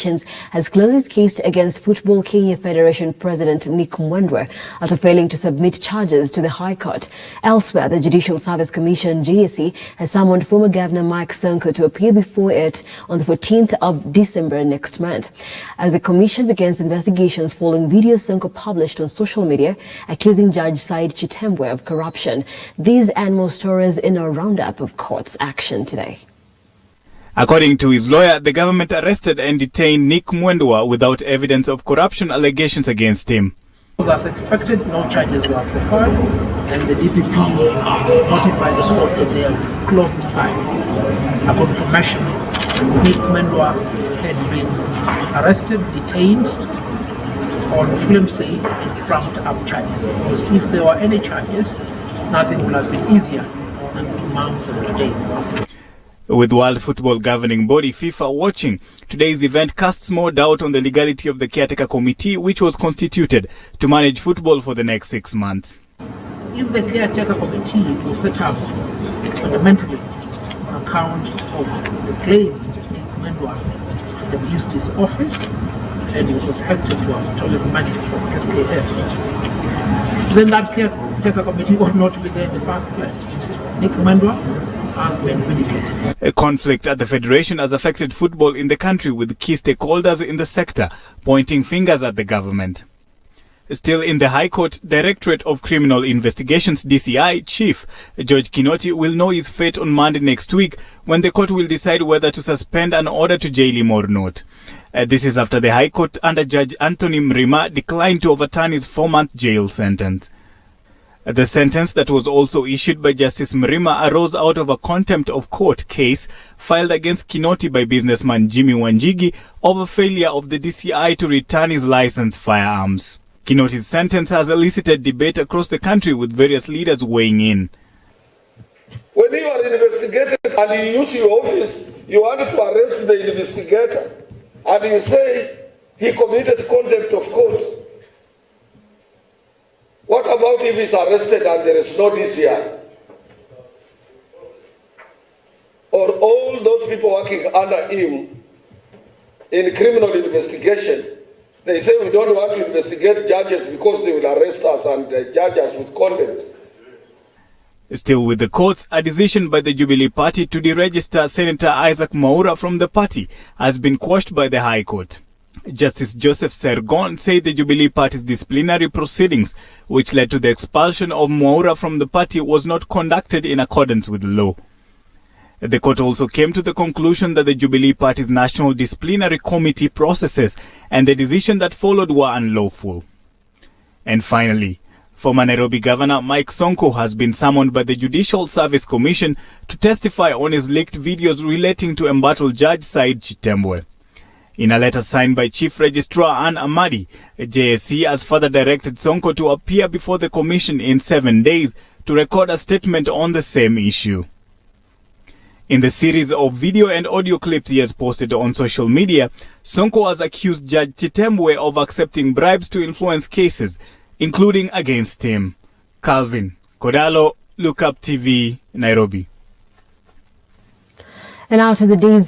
Investigations has closed its case against Football Kenya Federation President Nick Mwendwa after failing to submit charges to the High Court. Elsewhere, the Judicial Service Commission (JSC) has summoned former Governor Mike Sonko to appear before it on the 14th of December next month, as the commission begins investigations following videos Sonko published on social media accusing Judge Said Chitembwe of corruption. These and more stories in a roundup of court's action today. According to his lawyer, the government arrested and detained Nick Mwendwa without evidence of corruption allegations against him. As expected, no charges were preferred, and the DPP notified the court that they have closed the file. A confirmation: Nick Mwendwa had been arrested, detained on flimsy and trumped-up charges. Because if there were any charges, nothing would have been easier than to mount them today. With World Football Governing Body FIFA watching, today's event casts more doubt on the legality of the caretaker committee which was constituted to manage football for the next 6 months. If the caretaker committee was set up fundamentally on account of the claims that Nick Mwendwa had abused his office and he was suspected to have stolen money from FKF, then that caretaker committee ought not to be there in the first place. Nick Mwendwa has been vindicated. A conflict at the Federation has affected football in the country, with key stakeholders in the sector pointing fingers at the government. Still in the High Court, Directorate of Criminal Investigations (DCI) Chief George Kinoti will know his fate on Monday next week, when the court will decide whether to suspend an order to jail him or not. This is after the High Court under Judge Anthony Mrima declined to overturn his 4-month jail sentence. The sentence that was also issued by Justice Mrima arose out of a contempt of court case filed against Kinoti by businessman Jimmy Wanjigi over failure of the DCI to return his licensed firearms. Kinoti's sentence has elicited debate across the country, with various leaders weighing in. When you are investigated and you use your office, you want to arrest the investigator, and you say he committed contempt of court. What about if he's arrested and there is no DCI? Or all those people working under him in criminal investigation, they say we don't want to investigate judges because they will arrest us and judge us with contempt. Still with the courts, a decision by the Jubilee Party to deregister Senator Isaac Mwaura from the party has been quashed by the High Court. Justice Joseph Sergon said the Jubilee Party's disciplinary proceedings, which led to the expulsion of Mwaura from the party, was not conducted in accordance with law. The court also came to the conclusion that the Jubilee Party's National Disciplinary Committee processes and the decision that followed were unlawful. And finally, former Nairobi Governor Mike Sonko has been summoned by the Judicial Service Commission to testify on his leaked videos relating to embattled Judge Said Chitembwe. In a letter signed by Chief Registrar Ann Amadi, JSC has further directed Sonko to appear before the Commission in 7 days to record a statement on the same issue. In the series of video and audio clips he has posted on social media, Sonko has accused Judge Chitembwe of accepting bribes to influence cases, including against him. Calvin Kodalo, Look Up TV, Nairobi. And out of the day's